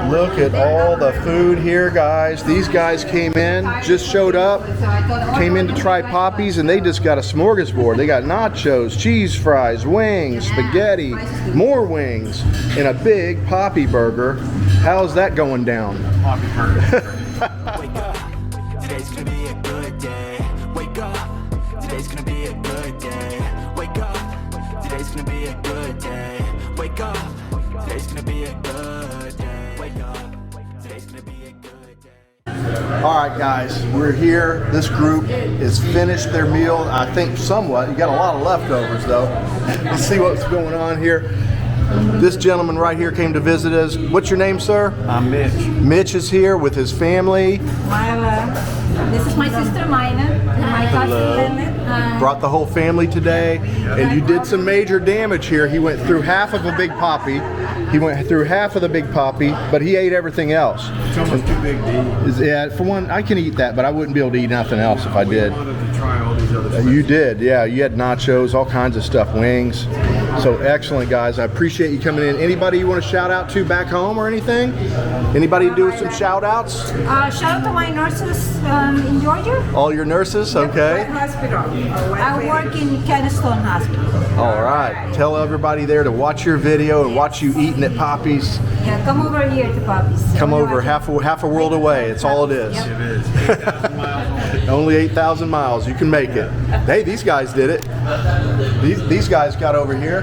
Look at all the food here, guys. These guys came in, just showed up, came in to try Papi's, and they just got a smorgasbord. They got nachos, cheese fries, wings, spaghetti, more wings, and a big Papi burger. How's that going down? Papi burger. Wake up, today's gonna be a good day. Wake up, today's gonna be a good day. Wake up, today's gonna be a good day. Wake up, today's gonna be a good day. Wake up, today's gonna be a good day. All right, guys, we're here. This group has finished their meal, I think somewhat. You got a lot of leftovers, though. Let's see what's going on here. This gentleman right here came to visit us. What's your name, sir? I'm Mitch. Mitch is here with his family. This is my sister Mina and my cousin Leonard. Brought the whole family today, and you did some major damage here. He went through half of a big Papi. He went through half of the big Papi, but he ate everything else. It's almost too big to eat. Yeah, for one, I can eat that, but I wouldn't be able to eat nothing else if I did. I wanted to try all these other stuff. You did, yeah. You had nachos, all kinds of stuff, wings. So excellent, guys. I appreciate you coming in. Anybody you want to shout out to back home or anything? Anybody do some shout outs? Shout out to my nurses in Georgia. All your nurses, okay. Hospital. I work in Keystone Hospital. All right. Tell everybody there to watch your video and watch you eating at Papi's. Yeah, come over here to Papi's. Come over half a world away. It's all it is. Yep. It is 8,000 miles. Only 8,000 miles. You can make it. Hey, these guys did it. These guys got over here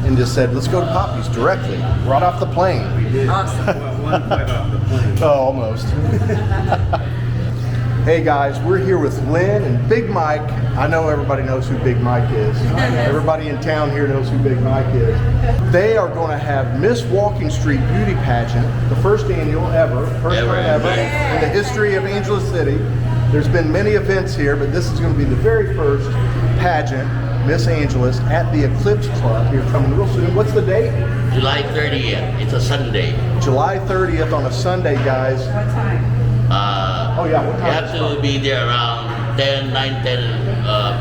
and just said, let's go to Papi's directly, right off the plane. Awesome. Well, one flight off the plane. Oh, almost. Hey guys, we're here with Lynn and Big Mike. I know everybody knows who Big Mike is. Everybody in town here knows who Big Mike is. They are going to have Miss Walking Street Beauty Pageant, the first annual ever, first time ever in the history of Angeles City. There's been many events here, but this is going to be the very first pageant, Miss Angeles, at the Eclipse Club here coming real soon. What's the date? July 30th. It's a Sunday. July 30th on a Sunday, guys. What time? Oh yeah, what You time? have to be there around 10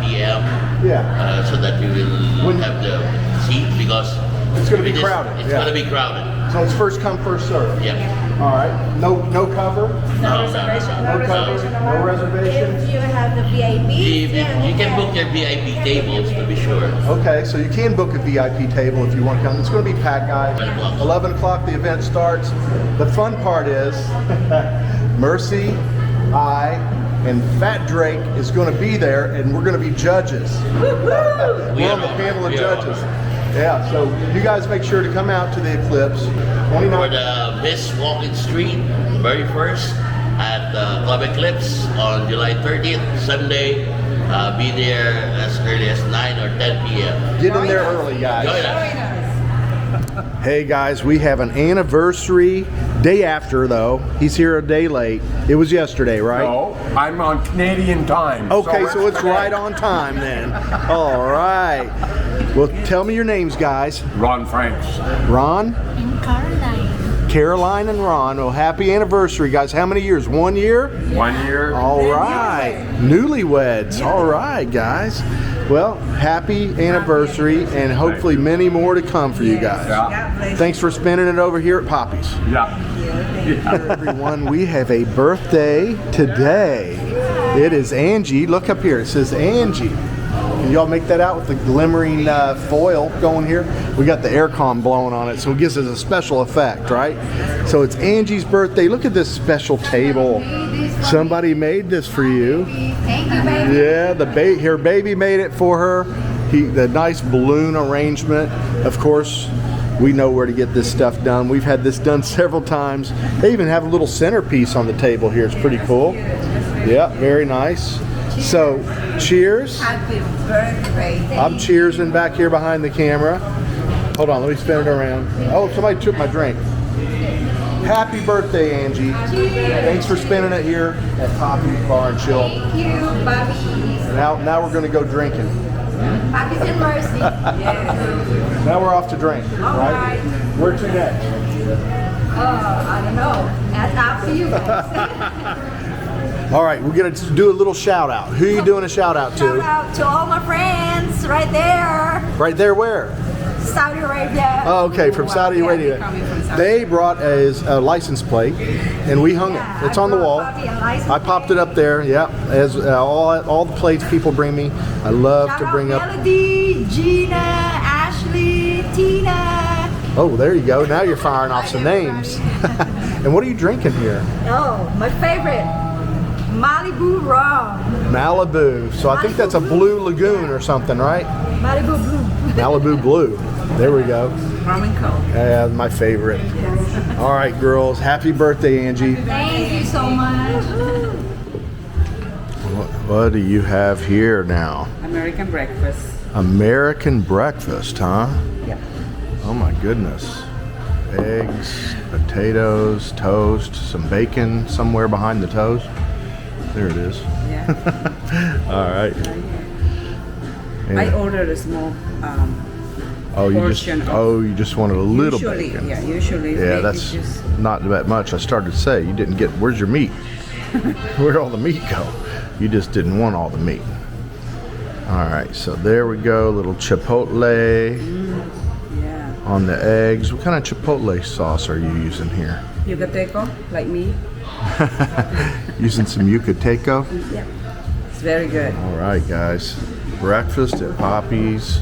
p.m. Yeah. So that you will When- have the seat because It's gonna be it is- crowded, It's yeah. going to be crowded. So it's first come, first serve. Yeah. All right. No cover. No, No cover. No reservation. If you have the VIP, You can book your VIP tables to be sure. Okay, so you can book a VIP table if you want to come. It's going to be packed, guys. 11 o'clock. 11 o'clock the event starts. The fun part is Mercy, I, and Fat Drake is going to be there, and we're going to be judges. We're on the panel of We are. judges. Yeah, so you guys make sure to come out to the Eclipse. For 29. the Miss Walking Street, very first at Club Eclipse on July 30th, Sunday. Be there as early as 9 or 10 p.m. Get in there early, guys. Join us. Hey guys, we have an anniversary day after though. He's here a day late. It was yesterday, right? No, I'm on Canadian time. Okay, so it's right on time then. All right. Well, tell me your names, guys. Ron Franks. Ron, in Caroline. Caroline, and Ron. Well, happy anniversary, guys. How many years? 1 year? 1 year. All right. Newlyweds. All right, guys. Well, happy anniversary, and hopefully many more to come for you guys. Yeah. Thanks for spending it over here at Papi's. Yeah. Everyone, we have a birthday today. It is Angie. Look up here. It says Angie. Can y'all make that out with the glimmering foil going here? We got the aircon blowing on it, so it gives it a special effect, right? So it's Angie's birthday. Look at this special table. Somebody made this for you. Thank you, baby. Yeah, her baby made it for her. The nice balloon arrangement. Of course, we know where to get this stuff done. We've had this done several times. They even have a little centerpiece on the table here. It's pretty cool. Yeah, very nice. So, cheers. Happy birthday. I'm cheersing back here behind the camera. Hold on, let me spin it around. Oh, somebody took my drink. Happy birthday, Angie. Thanks for spending it here at Papi's Bar and Chill. Thank you, Papi's. Now we're going to go drinking. Papi's and Mercy. Yes. Now we're off to drink, right. Where to next? I don't know. That's up to you guys. All right, we're going to do a little shout out. Who are you doing a shout out Shout to? out to all my friends right there. Right there where? Saudi Arabia. Oh, okay, from Saudi Yeah, Arabia. they're coming from Saudi They brought a license plate, and we hung Yeah, it. It's I on the brought wall. Papi a license I popped it up there. Yeah, as all the plates people bring me. I love Shout to out bring up. Melody, Gina, Ashley, Tina. Oh, there you go. Now you're firing off some names. And what are you drinking here? Oh, my favorite, Malibu rum. Malibu. So I think that's a Blue Lagoon or something, right? Malibu blue. Malibu Blue. There we go. Rum and Coke. Yeah, my favorite. All right, girls. Happy birthday, Angie. Thank you so much. What do you have here now? American breakfast. American breakfast, huh? Yep. Oh my goodness. Eggs, potatoes, toast, some bacon somewhere behind the toast. There it is. Yeah. All right. And- I ordered a small portion of. you just wanted a little usually, bacon. yeah, usually. Yeah, maybe that's just not that much. I started to say you didn't get. Where's your meat? Where'd all the meat go? You just didn't want all the meat. All right, so there we go. Little chipotle yeah. on the eggs. What kind of chipotle sauce are you using here? Yucateco, like me. Using some Yucateco. Yeah. It's very good. All right, guys. Breakfast at Papi's.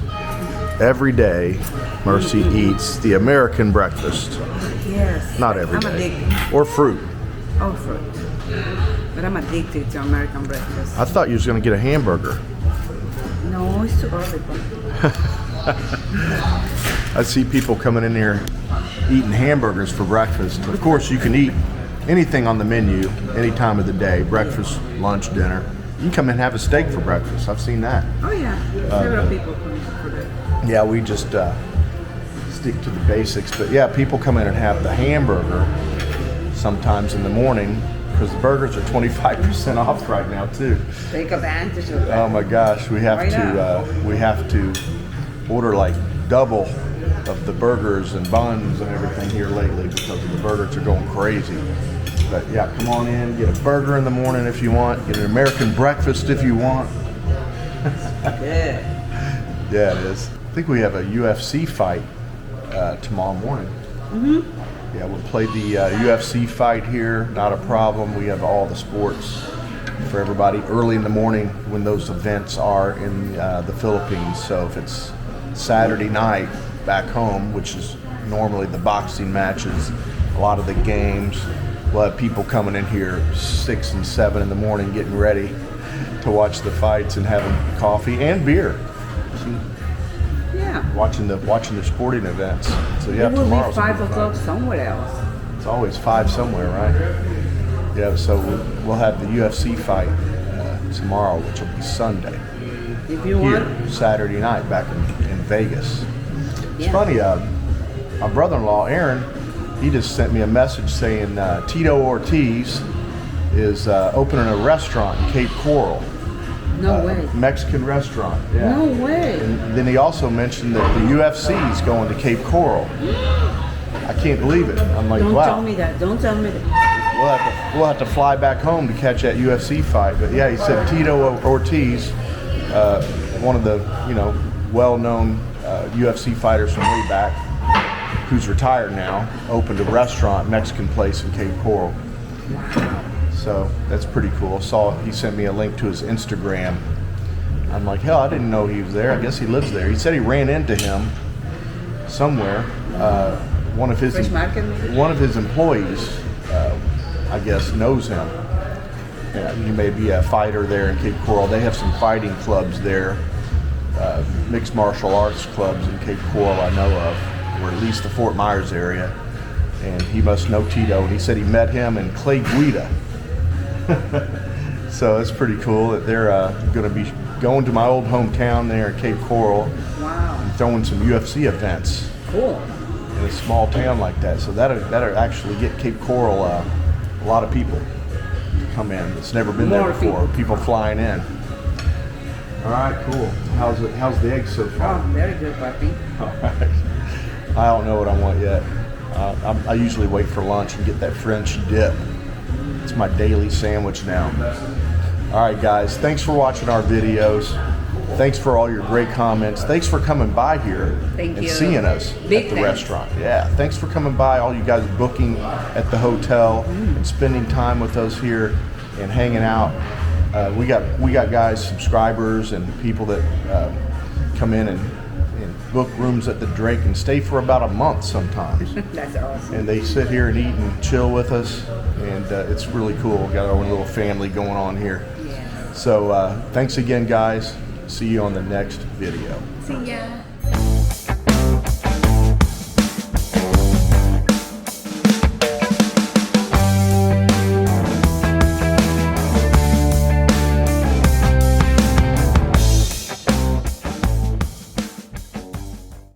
Every day, Mercy eats the American breakfast. Yes. Not every I'm day. addicted. Or fruit. Oh, fruit. But I'm addicted to American breakfast. I thought you was going to get a hamburger. No, it's too early. I see people coming in here eating hamburgers for breakfast. Of course, you can eat anything on the menu any time of the day, breakfast, lunch, dinner. You can come in and have a steak for breakfast. I've seen that. Oh yeah, several people come for that. Yeah, we just stick to the basics. But yeah, people come in and have the hamburger sometimes in the morning because the burgers are 25% off right now too. Take advantage of that. Oh my gosh, we have to order like double of the burgers and buns and everything here lately because the burgers are going crazy. But yeah, come on in, get a burger in the morning if you want, get an American breakfast if you want. Good. Yeah, it is. I think we have a UFC fight tomorrow morning. Yeah, we'll play the UFC fight here, not a problem. We have all the sports for everybody early in the morning when those events are in the Philippines. So if it's Saturday night back home, which is normally the boxing matches, a lot of the games, we'll have people coming in here 6 and 7 in the morning getting ready to watch the fights and having coffee and beer. Yeah. Watching the sporting events. So yeah, It will tomorrow's be gonna 5 o'clock somewhere else. It's always 5 somewhere, right? Yeah, so we'll have the UFC fight tomorrow, which will be Sunday. If you Here, want. Saturday night back in Vegas. It's Yeah. funny, my brother-in-law, Aaron, he just sent me a message saying Tito Ortiz is opening a restaurant in Cape Coral. No way. Mexican restaurant, yeah. No way. And then he also mentioned that the UFC is going to Cape Coral. I can't believe it. I'm like, Don't wow. tell me that. Don't tell me that. We'll have to fly back home to catch that UFC fight. But yeah, he said Tito Ortiz, one of the well-known UFC fighters from way back, who's retired now, opened a restaurant, Mexican place in Cape Coral. So that's pretty cool. He sent me a link to his Instagram. I'm like, hell, I didn't know he was there. I guess he lives there. He said he ran into him somewhere. One of his Fresh market, maybe? one of his employees, I guess, knows him. Yeah, he may be a fighter there in Cape Coral. They have some fighting clubs there, mixed martial arts clubs in Cape Coral I know of, or at least the Fort Myers area. And he must know Tito. And he said he met him in Clay Guida. So it's pretty cool that they're going to be going to my old hometown there in Cape Coral Wow. and throwing some UFC events Cool. in a small town like that. So that'll actually get Cape Coral a lot of people to come in. It's never been there More before. People flying in. All right, cool. How's the eggs so far? Oh, very good, Papi. All right. I don't know what I want yet. I usually wait for lunch and get that French dip. It's my daily sandwich now. All right, guys. Thanks for watching our videos. Thanks for all your great comments. Thanks for coming by here Thank and you. seeing us Big at the thanks. restaurant. Yeah, thanks for coming by. All you guys booking at the hotel and spending time with us here and hanging out. We got guys, subscribers, and people that come in and book rooms at the Drake and stay for about a month sometimes. That's awesome. And they sit here and eat and chill with us, and it's really cool. We got our own little family going on here. Yeah. So thanks again, guys. See you on the next video. See ya.